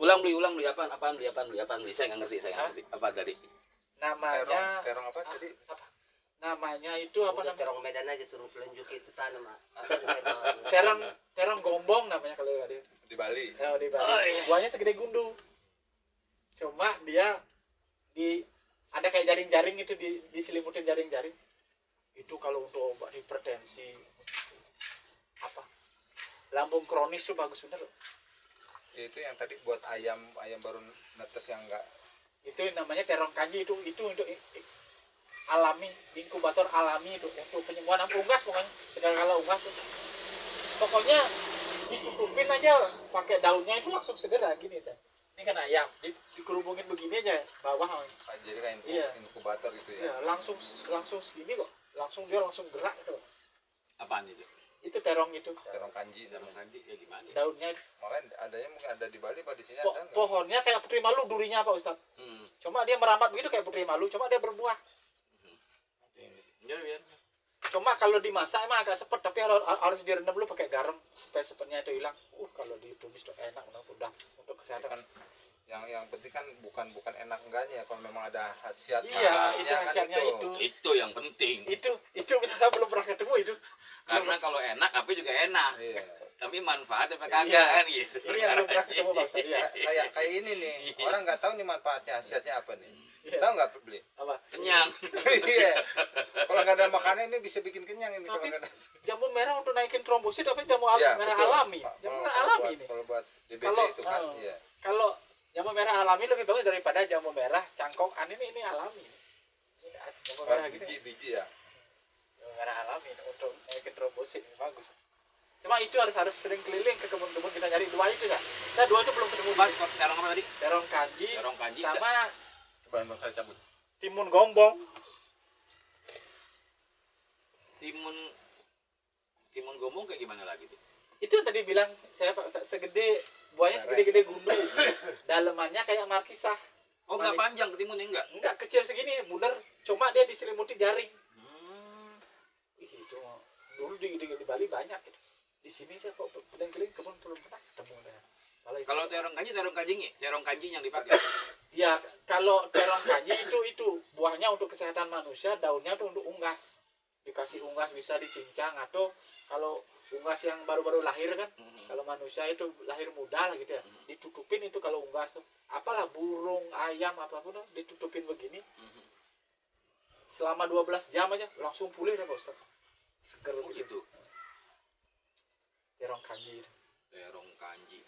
Ulang beli apaan beli. Saya nggak ngerti. Apa tadi? Namanya terong apa tadi? namanya itu apa namanya? Terong Medan aja turun pelenjuk itu tanam. Terong gombong namanya kalau ada Di Bali. di Bali. Buahnya segede gundu. Cuma dia ada kayak jaring-jaring itu diselimutin jaring-jaring. Itu kalau untuk obat hipertensi apa? Lambung kronis tuh bagus bener loh. Itu yang tadi buat ayam baru netes yang enggak. Itu namanya terong kanji itu untuk alami, inkubator alami itu untuk penyembuhan unggas pokoknya. Sedang kalau unggas tuh pokoknya ditutupin aja pakai daunnya itu langsung segera gini saya. Ini kan ayam, dikerubungin begini aja bawah. Jadi kayak inkubator gitu ya. Ya, langsung segini kok. Dia langsung gerak gitu. Apaan itu? Itu terong itu. Terong kanji Ya gimana? Daunnya makanya adanya mungkin ada di Bali, Pak, di sini ada enggak? pohonnya kayak putri malu durinya Pak Ustaz. Cuma dia merambat begitu kayak putri malu, cuma dia berbuah. Ya. Cuma kalau dimasak emang agak sepet, tapi harus direndam dulu pakai garam supaya sepetnya itu hilang. Kalau ditumis tuh enak, udah untuk kesehatan. Kan yang penting kan bukan enak enggaknya, kalau memang ada khasiat. Iya, itu khasiatnya kan itu yang penting. Itu kita belum pernah ketemu itu. Karena kalau enak apa juga enak. Iya. Tapi manfaat apa kagak kan gitu. Ini yang belum pernah ketemu Pak Ustaz. Iya. Kayak ini nih, orang nggak tahu nih manfaatnya, khasiatnya apa nih. Tahu nggak beli? Apa? Kenyang. Iya. Kalau nggak ada makanan ini bisa bikin kenyang ini kalau nggak ada. Jamu merah untuk naikin trombosit apa jamu Iya, merah betul. alami? Jamu merah alami ini. Kalau buat DBD Kalau- itu kan, iya. Kalau jamu merah alami lebih bagus daripada jamu merah cangkokan ini alami. Ini jamu merah gitu. Biji ya. Jamu merah alami untuk naikin trombosit ini bagus. Cuma itu harus sering keliling ke kebun-kebun kita nyari dua itu ya. Kita dua itu belum ketemu. Mas, terong apa tadi? Terong kanji sama Coba saya cabut. timun gombong. Timun gombong kayak gimana lagi tuh? Itu yang tadi bilang saya segede buahnya segede gundu. Dalemannya kayak markisah. Oh, nggak panjang ketimunnya enggak? Enggak kecil segini, bener. Cuma dia diselimuti jaring. Itu dulu di Bali banyak gitu. Di sini saya kok keliling kebun belum pernah ketemu deh. Kalau terong kanji yang dipakai. Ya, kalau terong kanji itu buahnya untuk kesehatan manusia, daunnya tuh untuk unggas. Dikasih unggas bisa dicincang atau kalau unggas yang baru-baru lahir kan, kalau manusia itu lahir muda lah gitu ya, ditutupin itu kalau unggas tuh. Apalah burung, ayam apapun tuh ditutupin begini. Selama 12 jam aja langsung pulih deh Pak Ustaz. Seger Gitu. Terong kanji. Terong kanji.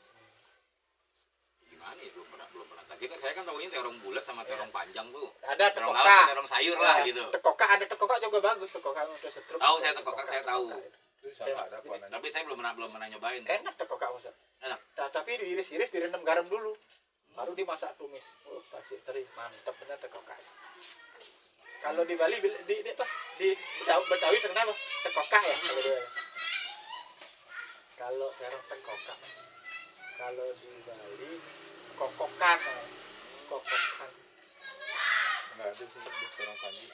Gimana ya, belum pernah. Saya kan tahunya terong bulat sama terong panjang tuh. Ada Terong tekoka. alam, terong sayur lah gitu. Ada tekoka juga bagus, tekoka untuk stroke. Tahu saya tekoka, saya tahu. Itu siapa ada apa? Tapi saya belum pernah nyobain. Enak tekoka Ustaz. Enak. Tapi diiris-iris, direndam garam dulu. Baru dimasak tumis. Pasti teri, mantap benar tekoka. Kalau di Bali di Betawi terkenal apa? Tekoka ya kalau terong tekoka. Kalau di Bali kokokan. Enggak ada sih terong kanji.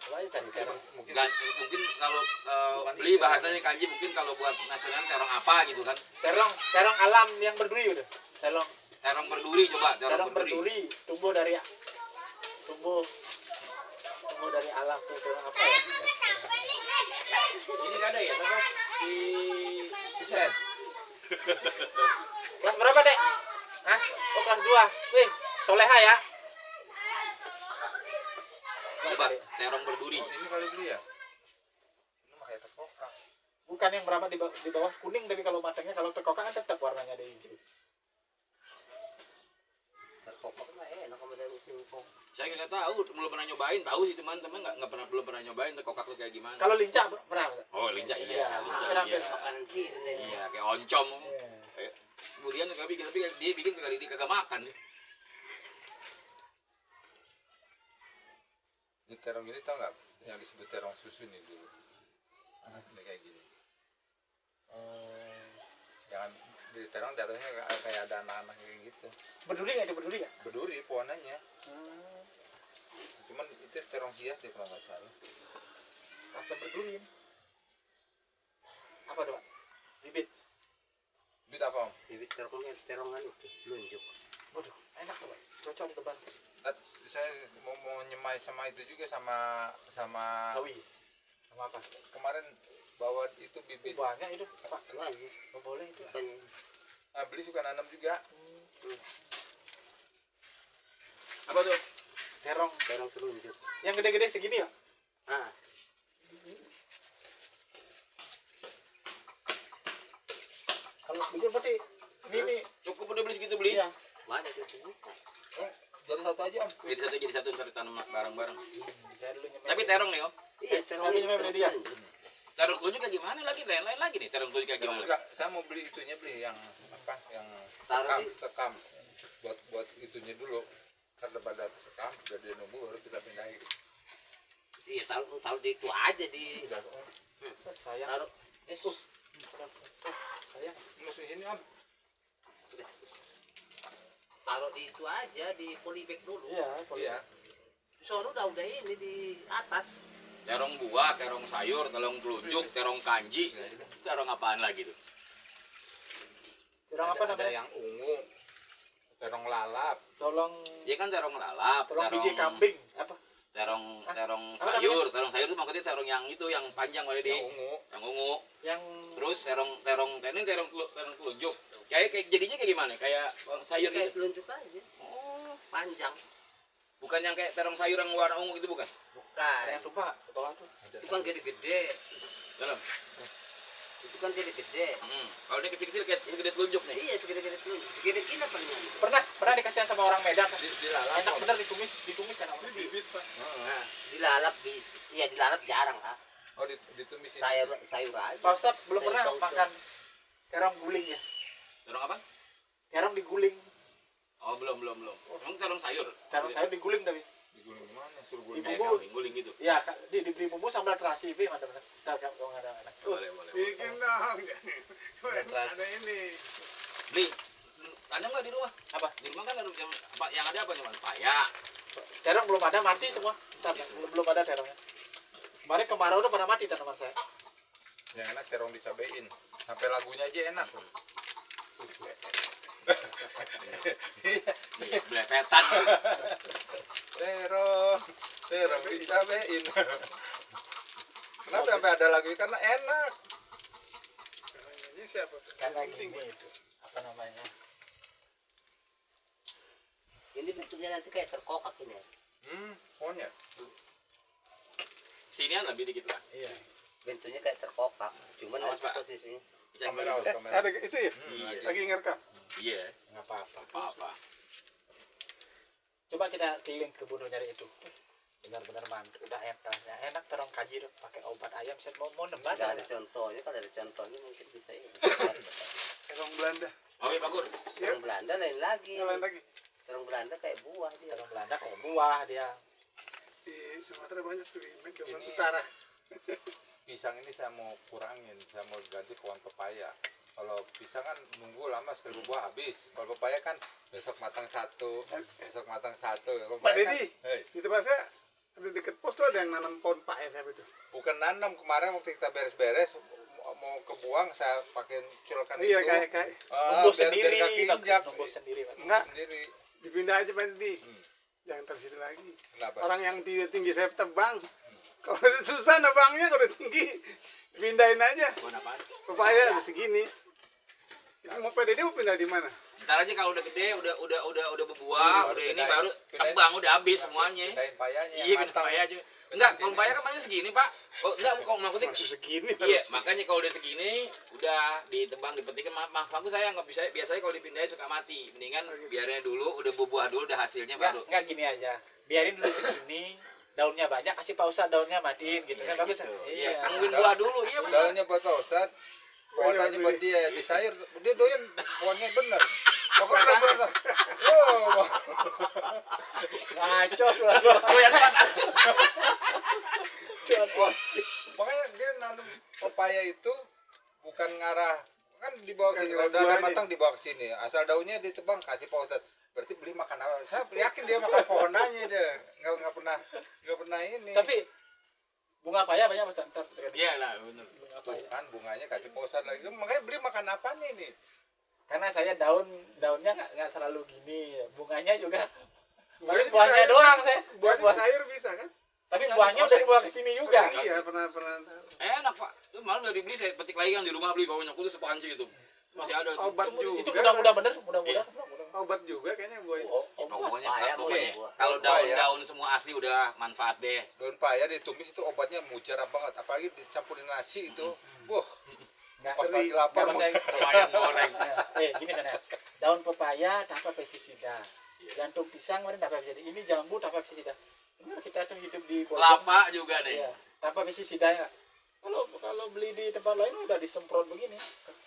Apa ya tadi terong? Mungkin Mungkin kalau beli bahasanya kanji, mungkin kalau buat nasional terong apa gitu kan. Terong alam yang berduri udah. Terong berduri coba, Terong berduri tumbuh dari alam tuh terong apa ya? Ini nggak ada ya, sama di set. Kelas berapa, Dek? Hah? Oh, kelas 2. Wih, soleha ya. coba terong berduri. Ini kali beli ya? Ini mah kayak tekoka. Bukan yang merambat di bawah kuning, tapi kalau matangnya kalau tekoka kan tetap warnanya ada hijau. Terkopok mah enak sama dari singkong. Saya nggak tahu, belum pernah nyobain. Tahu sih teman-teman belum pernah nyobain tekokak tuh kayak gimana. Kalau lincah pernah? Oh, lincah iya, Iya, lincah hampir. iya. Makanan sih itu deh. Iya, kayak oncom. Iya. Kemudian nggak bikin, tapi dia bikin kagak makan. Ini terong ini tau nggak? Yang disebut terong susu nih dulu. Ini kayak gini. Jangan di terong di atasnya kayak ada anak-anak kayak gitu. Berduri nggak? Berduri ya? Berduri pohonannya. Cuman itu terong hias deh kalau nggak salah. Rasa berduri. Apa tuh, Pak? Bibit. Bibit apa Om? Bibit terongan itu telunjuk. Waduh, enak tuh, Pak. Cocok ditebar. Saya mau nyemai sama itu juga sama Sawi. Sama apa? kemarin bawa itu bibit. Banyak itu, Pak. Lagi. Nggak boleh itu. Kan Beli suka nanam juga. Apa tuh? Terong. terong telunjuk. Yang gede-gede segini ya? Ah, Kalau bikin berarti ini Cukup udah beli segitu beli. iya. banyak itu bukan. Jadi satu aja Om. Jadi satu ntar tanam bareng-bareng. Saya dulu nyemai. Tapi terong nih, Om. Iya, Tapi nyemai beli dia. Terong telunjuk kayak gimana lagi? Lain-lain lagi nih terong telunjuk kayak gimana? Enggak, saya mau beli itunya, beli yang apa? Yang Taruh sekam. Buat itunya dulu. Karena pada sekam jadi nunggu baru kita pindahin. Iya, taruh di itu aja di Udah, Sayang. taruh Sayang. musuh ini Om. taruh di itu aja di polybag dulu. Iya, Iya. Soalnya udah ini di atas. Terong buah, terong sayur, terong telunjuk, terong kanji. Terong apaan lagi tuh? Terong apa Ada namanya? yang ungu, terong lalap. Tolong Ya kan terong lalap, tolong biji kambing apa? terong Hah? terong Apa sayur, terong sayur itu maksudnya terong yang itu yang panjang oleh di Yang ungu. yang ungu. Yang Terus terong telunjuk. Kayak jadinya kayak gimana? Kayak sayur Kayak gitu. telunjuk aja. Oh, Panjang. bukan yang kayak terong sayur yang warna ungu itu bukan? Bukan. yang sumpah ke bawah tuh. Itu kan gede-gede. Dalam. Itu kan gede-gede. Kalau ini kecil-kecil kayak segede telunjuk nih. Iya, segede-gede telunjuk. Segede gini palingan. Pernah dikasih sama orang Medan. Dilalap. Enak bener ditumis enak banget. Bibit Pak. Nah, dilalap iya dilalap jarang lah. Oh, ditumisin. Sayur aja. Pak Ustad belum Saya pernah tahu, makan terong guling ya? Terong apa? Terong diguling. Oh, belum. Emang terong sayur? Terong sayur diguling tapi. Diguling gimana? Suruh guling. Ibu. Kayak guling gitu. Iya, diberi bumbu sambal terasi, Bi, mantap. Entar kalau enggak ada. Boleh. Bikin dong. Ada ini. Beli. Tanam nggak di rumah? Apa? Di rumah kan ada yang ada apa cuman paya. Terong belum ada, mati semua. Entar, belum ada terongnya. Kemarin kemarau udah pada mati tanaman saya. Yang enak terong dicabein. Sampai lagunya aja enak. Iya, belepetan. Terong dicabein. Kenapa sampai ada lagu? Karena enak. Ini siapa? Karena gini itu. Apa namanya? Ini bentuknya nanti kayak terkokak ini. Monyet. Sinian lebih dikit lah. Iya. Bentuknya kayak terkokak. Cuman Awas, nanti Pak. posisinya. Kamera, kamera. Ada itu ya? Iya. Lagi ngerekam. Iya. Enggak apa-apa. Apa-apa. Coba kita keliling ke gunung nyari itu. Benar-benar mantap. Udah enak terong kaji tuh pakai obat ayam set mau nembak. Nggak ada contohnya, kalau ada contohnya mungkin bisa ini. Terong Belanda. Oke, Pak Gur. Ya. Terong Belanda lain lagi. Yang lain lagi. Terong Belanda kayak buah dia. Terong Belanda kayak buah dia. Di Sumatera banyak tuh di Kalimantan Ini- Utara. Pisang ini saya mau kurangin. Saya mau ganti pohon pepaya. Kalau pisang kan nunggu lama sekali buah habis. Kalau pepaya kan besok matang satu, besok matang satu. Kalau Pak pepaya kan- Dedi, Hei, di tempat saya ada deket pos tuh ada yang nanam pohon pae saya itu. bukan nanam kemarin waktu kita beres-beres mau kebuang saya pakai culkan Iya itu. kayak Tumbuh biar sendiri, kaki Pak. injak. Tumbuh sendiri, Pak. enggak Sendiri. dipindah aja Pak Dedi. Hmm. Jangan terus situ lagi. Kenapa? Orang yang tinggi saya tebang. Kalau udah susah nebangnya kalau udah tinggi pindahin aja. Bukan apaan? Pepaya ada segini. Itu mau Pak Dedi mau pindah di mana? Ntar aja kalau udah gede, udah berbuah, Baru udah ini pindahin. baru Pindahin. tebang udah habis semuanya. Pindahin payanya. Iya, pindah matang. paya aja. Enggak, kalau paya kan paling segini, Pak. Oh, enggak, kalau maksudnya Masih segini. iya, makanya kalau udah segini udah ditebang, dipetikkan. Maaf aku saya nggak bisa, biasanya kalau dipindahin suka mati. Mendingan biarin dulu, udah berbuah dulu, udah hasilnya baru. Enggak gini aja. Biarin dulu segini, daunnya banyak, kasih pausa daunnya matiin gitu kan bagus. Gitu. Iya. Iya, tungguin buah dulu, iya benar. Daunnya buat Pak Ustad, pohonnya buat dia. Di sayur, dia doyan pohonnya bener. Pokoknya bener. Oh, Ngaco lah. makanya dia nanam pepaya itu bukan ngarah kan dibawa ke Bukan sini. ngarah Kalau udah buahnya. matang dibawa ke sini. Asal daunnya ditebang kasih Pak Ustad. Berarti beli makan apa? Saya yakin dia makan pohonannya dia. Nggak pernah ini. Tapi bunga paya banyak Mas Ntar. Iya lah, benar. Bunga Tuh paya. kan bunganya kasih Pak Ustad lagi. Makanya beli makan apanya ini? karena saya daunnya nggak terlalu gini, bunganya juga paling Buahnya buahnya bisa doang saya. Buahnya Buah- sayur bisa kan? tapi Nggak buahnya udah disosek, dibawa ke disosek. sini juga. Iya, pernah. Enak pak, itu malam dari beli saya petik lagi kan di rumah beli bawahnya itu sepanci itu masih ada tuh. Obat Itu juga. mudah-mudah bener, mudah-mudah. Iya. Obat juga kayaknya buah itu. Pokoknya, Paya, pokoknya buah. kalau Paya. daun-daun semua asli udah manfaat deh. Daun paya ditumis itu obatnya mujarab banget, apalagi dicampurin nasi itu. Wah, Nggak, pas lagi lapar kalau saya Ayam goreng. gini kan ya. Daun pepaya tanpa pestisida. Jantung pisang kemarin tanpa pestisida. Ini jambu tanpa pestisida. Benar kita tuh hidup di Bogor. Kelapa juga nih. Iya, tanpa pestisida ya. Kalau beli di tempat lain udah disemprot begini.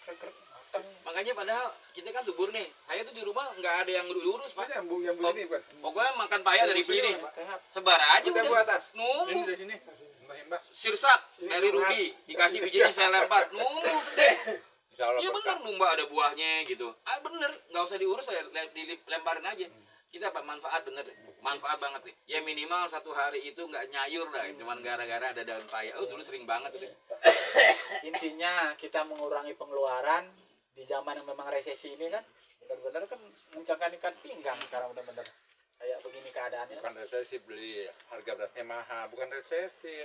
Krek-krek, matang. Makanya padahal kita kan subur nih. Saya tuh di rumah nggak ada yang diurus pak. Yang Oh. ini, Pak. Pokoknya makan paya dari beli nih. Sehat. Sebar aja Udah udah. buah atas. ini Numbuh. dari sini, mbah. Sirsak Ini dari sehat. Rudi. Dikasih bijinya saya lempar. Numbuh gede. Insya Allah Iya berkah. bener numba ada buahnya gitu. Ah bener, nggak usah diurus, saya dilemparin aja. Kita apa manfaat bener, deh. Manfaat banget nih. Ya minimal 1 hari itu nggak nyayur dah, cuman gara-gara ada daun paya. Oh dulu sering banget tuh. Des. Intinya kita mengurangi pengeluaran di zaman yang memang resesi ini kan. Benar-benar kan mencangkan ikan pinggang sekarang benar-benar. Kayak begini keadaannya. Bukan resesi, beli harga berasnya mahal, bukan resesi.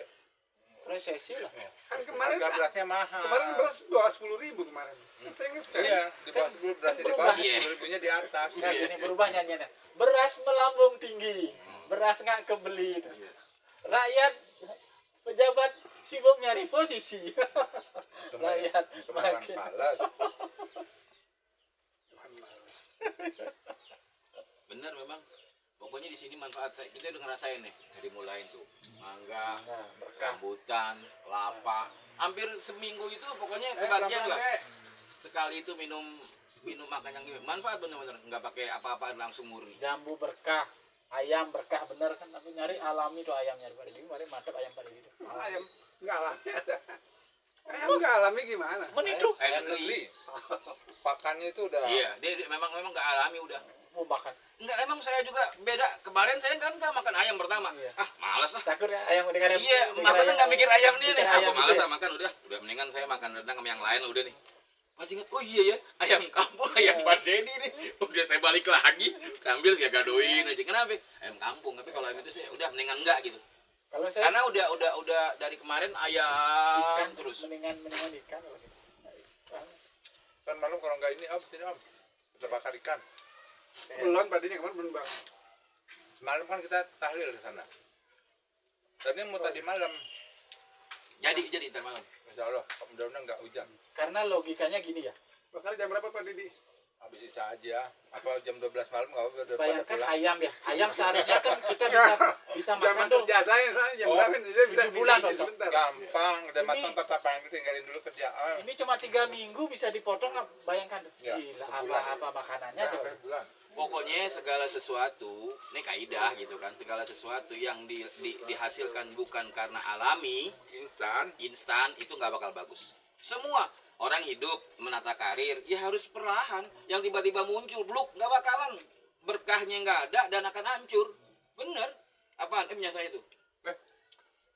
Resesi lah. Kan kemarin Harga berasnya mahal. kemarin beras 10.000 kemarin. Kan saya ngeser. Iya, di bawah 10 berasnya di berubah. bawah, Iya. 10.000-nya di atas. Kan ini berubah nyanyiannya. Beras melambung tinggi. Beras nggak kebeli. Rakyat pejabat sibuk nyari posisi. Rakyat Kemarin makin palas. Bener memang. Pokoknya di sini manfaat saya. Kita udah ngerasain nih dari mulai tuh mangga, Nah, berkah. rambutan, kelapa. Hampir seminggu itu pokoknya kebagian lah. Sekali itu minum makan yang gini. Manfaat bener-bener. Nggak pakai apa-apa langsung murni. Jambu berkah, ayam berkah bener kan. Tapi nyari alami tuh ayamnya daripada di kemarin mantap ayam pada gitu. Ayam nggak alami ada. Ayam nggak alami gimana? Menitu Ayam Ayam negeri. negeri. Pakannya itu udah. Iya, dia memang nggak alami udah. mau makan. Enggak, emang saya juga beda. Kemarin saya kan nggak makan ayam pertama. Iya. Ah, malas lah. Takut ya ayam dengan Iya, makanya nggak mikir ayam nih nih. Aku malas ya. lah makan udah mendingan saya makan rendang sama yang lain udah nih. Pas ingat, oh iya ya, ayam kampung, ayam Pak Dedi nih. Udah saya balik lagi sambil ya gadoin aja. Kenapa? Ayam kampung. Tapi kalau ayam itu sih udah mendingan enggak gitu. Kalau saya Karena udah dari kemarin ayam ikan terus. mendingan ikan kalau gitu. Kan malam kalau nggak ini om, sini om. Kita bakar ikan. Belum padinya kemarin belum bang. Malam kan kita tahlil di sana. Tadi mau tadi malam. Jadi ntar malam. Insya Allah, mudah-mudahan nggak hujan. Karena logikanya gini ya. Bakal jam berapa Pak Didi? Habis isa aja. Apa jam 12 malam nggak apa-apa, udah pada Bayangkan pulang. ayam ya. Ayam seharusnya kan kita bisa makan Zaman tuh. kerja saya jam Oh, berapa? Saya bisa 7 bulan, bisa Pak. sebentar. Gampang, udah Ini- matang tetap yang tinggalin dulu kerjaan. Ini cuma 3 minggu bisa dipotong, bayangkan. Ya, Gila, sebulan. apa makanannya Nggak tuh. sampai bulan. Pokoknya segala sesuatu, ini kaidah gitu kan, segala sesuatu yang dihasilkan bukan karena alami, instan itu nggak bakal bagus. Semua orang hidup menata karir, ya harus perlahan. Yang tiba-tiba muncul, bluk, nggak bakalan. Berkahnya nggak ada dan akan hancur. Bener. Apaan? Punya saya itu.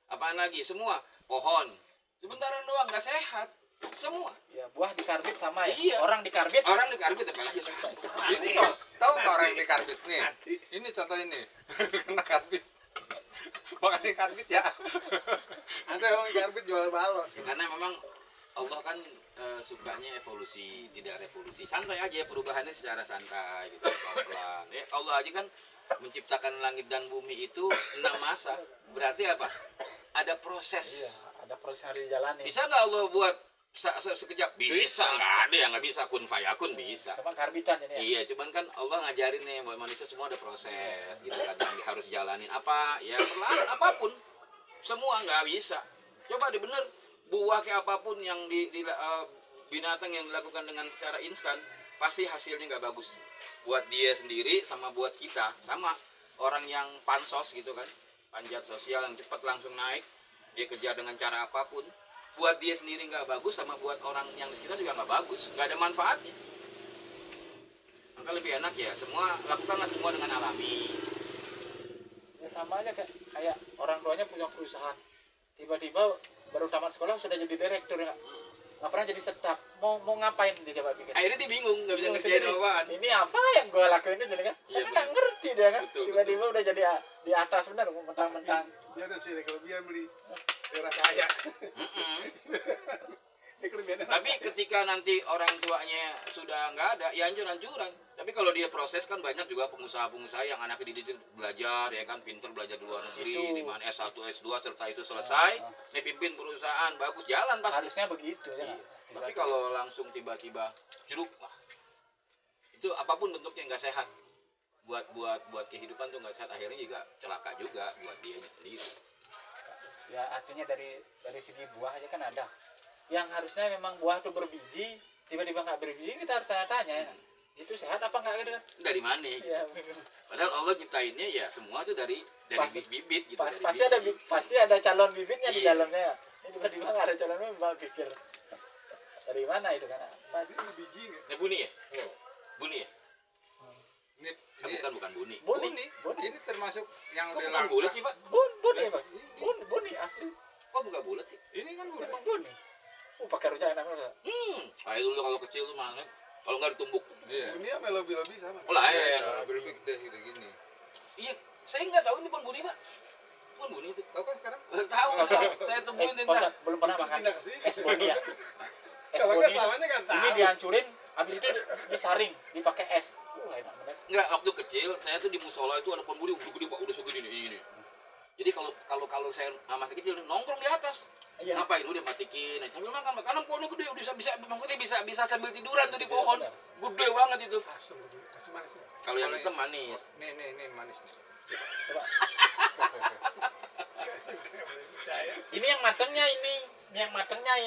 Apaan lagi? Semua pohon. Sebentaran doang, nggak sehat. Semua. Ya, buah dikarbit sama ya. Iya. Orang dikarbit. Orang dikarbit apalagi sehat. Ini tahu nggak orang yang di karbit nih? Ini contoh ini. Kena karbit. Makanya karbit ya. Ada orang karbit jual balon. Karena memang Allah kan sukanya evolusi, tidak revolusi. Santai aja, perubahannya secara santai gitu, pelan-pelan. Ya, Allah aja kan menciptakan langit dan bumi itu 6 masa. Berarti apa? Ada proses. Iya, ada proses yang harus dijalani. Bisa nggak Allah buat sekejap? Bisa, nggak ada yang nggak bisa. Kun fayakun bisa. Cuma karbitan ini ya. Iya, cuman kan Allah ngajarin nih buat manusia semua ada proses gitu kan yang harus jalanin apa ya perlahan apapun semua nggak bisa. Coba deh bener buah kayak apapun yang binatang yang dilakukan dengan secara instan pasti hasilnya nggak bagus buat dia sendiri sama buat kita sama orang yang pansos gitu kan panjat sosial yang cepat langsung naik dia kejar dengan cara apapun buat dia sendiri nggak bagus sama buat orang yang di sekitar juga nggak bagus nggak ada manfaatnya. Maka lebih enak ya semua lakukanlah semua dengan alami. Ya sama aja kayak orang tuanya punya perusahaan. Tiba-tiba baru tamat sekolah sudah jadi direktur ya. nggak pernah jadi sedap. Mau ngapain dia coba pikir. Akhirnya dia bingung, nggak bisa Bingung ngerjain sendiri. apaan. Ini apa yang gue lakuin itu jadi kan? Iya, Karena nggak ngerti dia kan. Betul, Tiba-tiba udah jadi di atas benar, mentang-mentang. Dia ada sih kelebihan beli daerah kaya. Mm-mm. Ini kelebihan. Tapi ketika nanti orang tuanya sudah nggak ada, ya hancur-hancuran. Tapi kalau dia proses kan banyak juga pengusaha-pengusaha yang anaknya dididik belajar, ya kan, pinter belajar di luar negeri, Itu. di mana S1, S2, serta itu selesai, nih pimpin perusahaan, bagus, jalan pasti. Harusnya begitu ya. Iya. Tapi kalau langsung tiba-tiba jeruk, wah, itu apapun bentuknya nggak sehat. Buat kehidupan tuh nggak sehat, akhirnya juga celaka juga buat dia sendiri. Ya artinya dari segi buah aja kan ada. Yang harusnya memang buah tuh berbiji, tiba-tiba nggak berbiji, kita harus tanya-tanya. Itu sehat apa nggak gitu kan? Dari mana? Iya. Padahal Allah nyiptainnya ya semua tuh dari bibit gitu. Dari Pasti ada calon bibitnya di Iya. dalamnya. Ini tiba-tiba nggak ada calonnya, mbak pikir dari mana itu kan? Pasti Ini biji nggak? Ini buni ya? Buni ya? Ini Bukan buni. buni. ini termasuk yang Kok udah bukan langka. bulat sih, Pak? Buni Pak. Buni asli. Kok bukan bulat sih? Ini kan udah. Emang buni. Pakai rujak enak banget. Kayak dulu kalau kecil tuh mana? Kalau nggak ditumbuk. Iya. Ini sama lobi-lobi sama. Oh lah Iya, ya. lebih gede gini. Iya, saya nggak tahu ini pohon buni, Pak. Pohon buni itu. Tahu kan sekarang? Tahu, saya temuin Pak entah. Ustadz, belum pernah makan Pindah ke sini. es boni ya. Es Kalau boni nggak selamanya kan tahu. ini dihancurin, habis itu disaring, dipakai es. Enak banget. Nggak, waktu kecil saya tuh di musola itu ada pohon buni udah gede, Pak, udah segede ini. Jadi kalau saya masih kecil nongkrong di atas. Iya. Ngapain udah matikin sambil makan karena pohonnya gede bisa sambil tiduran tuh di pohon. Gede banget itu. Asam manis. Kalau yang hitam manis. Nih manis nih. Coba. Percaya. Ini yang matangnya ini.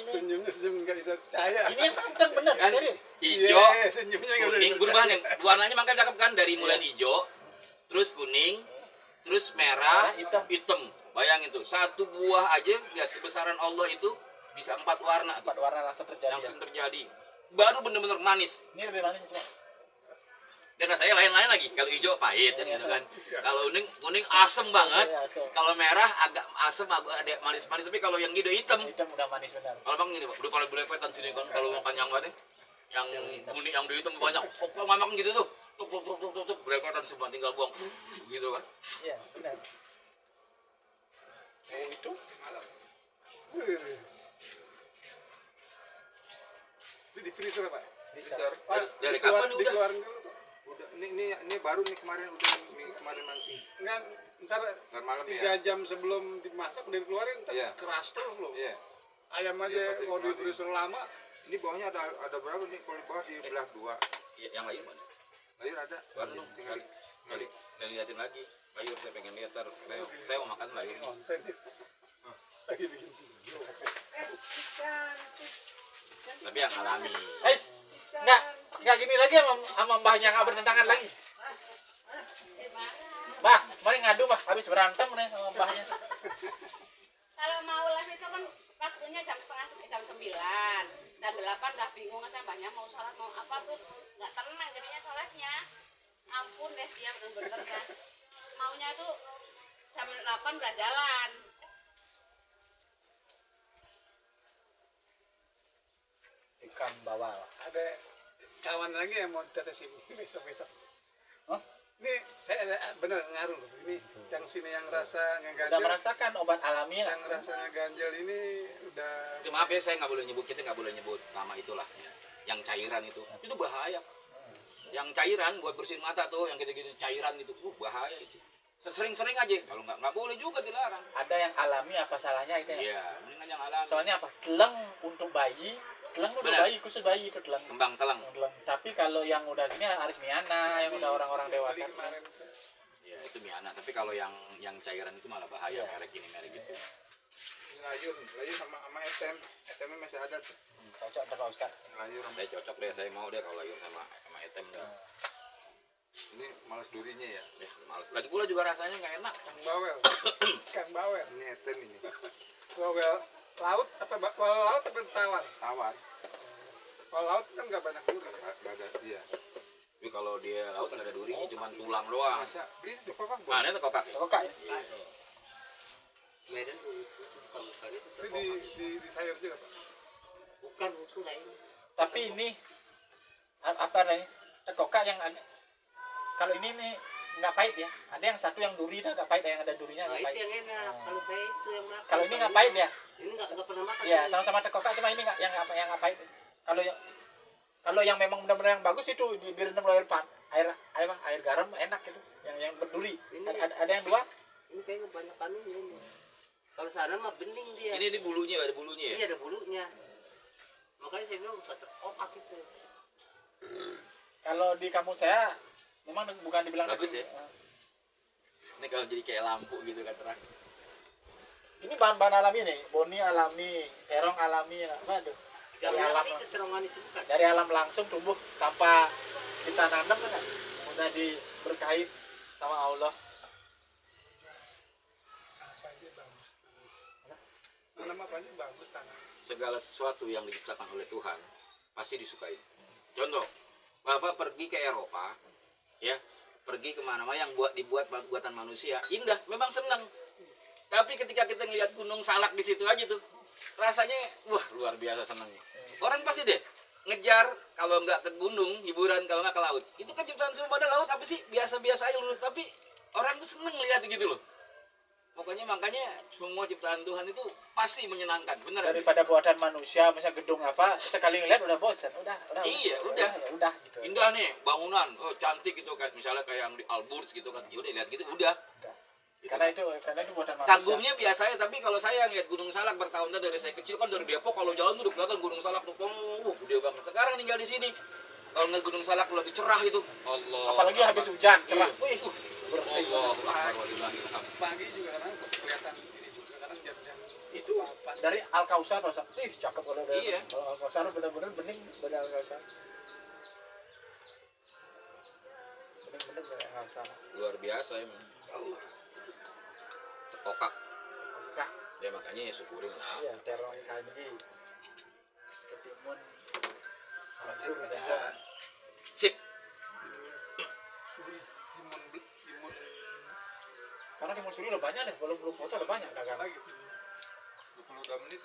Senyumnya senyum nggak bisa percaya. Ini yang matang bener, Kan serius. hijau, Iya, senyumnya nggak bisa kuning, dipercaya. berubah nih. Warnanya makanya cakep kan dari mulai hijau, terus kuning, terus merah, hitam. Bayangin tuh, satu buah aja lihat kebesaran Allah itu bisa 4 warna tuh, 4 warna langsung terjadi. Ya. langsung terjadi. Baru bener-bener manis. Ini lebih manis Pak. Dan rasanya lain-lain lagi. Kalau hijau pahit kan gitu kan. Kalau kuning asem banget. Iya, so. Kalau merah agak asem, agak ada manis-manis. Tapi kalau yang hijau hitam, Hitam udah manis benar. kalau bang ini Pak, udah kalau belepetan sini kan kalau makan yang mana? Yang kuning, yang hitam banyak. Kok makan gitu tuh. Tuk belepetan semua tinggal buang. Gitu kan. Iya, benar. Oh itu Ini di freezer Pak. bisa. Pak, Dari kapan udah? dikeluarin dulu Pak. Udah ini baru nih kemarin mancing. Enggak, ntar Ntar malam 3 ya. jam sebelum dimasak udah dikeluarin, ntar Iya. keras terus loh. Iya. Ayam aja Iya, pasti kalau di kemarin. freezer lama, Ini bawahnya ada berapa nih? Kalau di bawah dibelah 2. Ya, yang lain mana? Layar ada. Baru dong. Tinggal Kali liatin lagi. Layur saya pengen lihat ntar. Saya mau makan layur nih. konten nih. Lagi bikin video. Tapi yang alami. Enggak gini lagi sama mbahnya nggak bertentangan lagi. Bah, mari ngadu bah, habis berantem nih sama mbahnya. Kalau mau les itu kan waktunya jam 9:30. Jam 8 udah bingung kan mbahnya mau sholat mau apa tuh nggak tenang jadinya sholatnya. Ampun deh dia bener-bener dah. Maunya tuh jam 8 udah jalan. Ikan bawal. Ada kawan lagi yang mau tetes ibu besok-besok. Hah? Ini saya bener ngaruh loh. Ini yang sini yang rasa Udah ngeganjel, merasakan obat alami yang nggak? rasa ngeganjel ini udah Itu maaf ya, saya nggak boleh nyebut, kita nggak boleh nyebut nama itulah. Ya. Yang cairan itu bahaya. Yang cairan buat bersihin mata tuh, yang gitu-gitu cairan itu, bahaya itu. Sering-sering aja, kalau nggak boleh juga dilarang. Ada yang alami apa salahnya itu ya? Iya, mendingan yang alami. Soalnya apa? Teleng untuk bayi, teleng untuk Benar. bayi, khusus bayi itu teleng. Kembang telang. Teleng. Tapi kalau yang udah gini harus miana, yang udah orang-orang dewasa. tadi kemarin Ya itu miana, tapi kalau yang cairan itu malah bahaya, Iya. merek ini merek itu. ini layur sama SM. SM-nya masih ada tuh. Cocok untuk Pak Ustaz. Layur sama Saya cocok deh, saya mau deh kalau layur sama etem deh. ini malas durinya ya. Ya, males. Lagi pula juga rasanya nggak enak. ikan bawel, ikan bawel, Ini SM ini. bawel laut apa bawel laut apa tawar? Tawar. Bawel laut kan nggak banyak duri. Nggak ada dia. Tapi kalau dia laut nggak ada durinya, cuma tulang doang. Masa beli di kokak Nah, ini tekokak ya? Kok kak? Iya. Medan itu bukan itu. Ini di sayur juga Pak. bukan itu enggak ini. Tapi ini apa namanya? Tekokak yang kalau ini nih nggak pahit ya. Ada yang satu yang duri dah nggak pahit, yang ada durinya Nah, nggak itu pahit. yang enak. Kalau saya itu yang makan. Kalau ini nggak pahit ya? Ini nggak pernah makan. Iya, ini. sama-sama tekokak, cuma ini nggak yang nggak pahit. Kalau yang memang benar-benar yang bagus itu direndam oleh air garam enak itu. Yang berduri. Ini. Ada yang dua. Ini kayaknya banyak panunya ini. Kalau sana mah bening dia. Ini di bulunya, ada bulunya ya. Iya ada bulunya. Makanya saya bilang terkokak itu. Kalau di kampung saya memang bukan dibilang Bagus daging. ya? Ini kalau jadi kayak lampu gitu kan terang. Ini bahan-bahan alami nih, boni alami, terong alami, waduh. Dari Jangan alam, nanti keterangan itu bukan. dari alam langsung tumbuh tanpa kita nanam kan, udah diberkahi sama Allah. Tanam apa aja bagus tanam. Segala sesuatu yang diciptakan oleh Tuhan pasti disukai. Contoh, Bapak pergi ke Eropa, ya, pergi kemana-mana yang dibuat buatan manusia, indah, memang senang. Tapi ketika kita ngelihat gunung salak di situ aja tuh, rasanya wah luar biasa senangnya. Orang pasti deh ngejar kalau nggak ke gunung, hiburan kalau nggak ke laut. Itu kan ciptaan semua pada laut, tapi sih biasa-biasa aja lurus. Tapi orang tuh seneng lihat gitu loh. Pokoknya makanya semua ciptaan Tuhan itu pasti menyenangkan, bener ya? Daripada buatan manusia, misalnya gedung apa, sekali ngeliat udah bosan, udah. Iya, udah. Ya udah gitu. Indah nih bangunan, oh cantik gitu kan, misalnya kayak yang di Alburz gitu kan, ya udah lihat gitu udah. Gitu Karena kan. itu buatan manusia. Kagumnya biasanya, tapi kalau saya ngeliat Gunung Salak bertahun-tahun dari saya kecil kan dari Depok, kalau jalan tuh udah kelihatan Gunung Salak tuh, gede banget. Sekarang tinggal di sini, kalau ngeliat Gunung Salak lagi cerah gitu, Allah. Apalagi habis hujan, cerah. Iya. Wih, bersih. Allah Akbar walillahilham. Pagi juga kadang kelihatan ini juga kadang jam-jam Itu dari Al Kausar, ih cakep kalau dari Iya. kalau Al Kausar benar-benar bening dari Al Kausar. Bener-bener dari Al Kausar. Luar biasa emang. Allah. Terkokak. Kak, Ya makanya ya syukurin lah. iya terong kanji, ketimun, Masih sambur, masih juga. Sip. Timun Karena timun suri udah banyak deh, belum puasa udah banyak dagang. lagi. 22 menit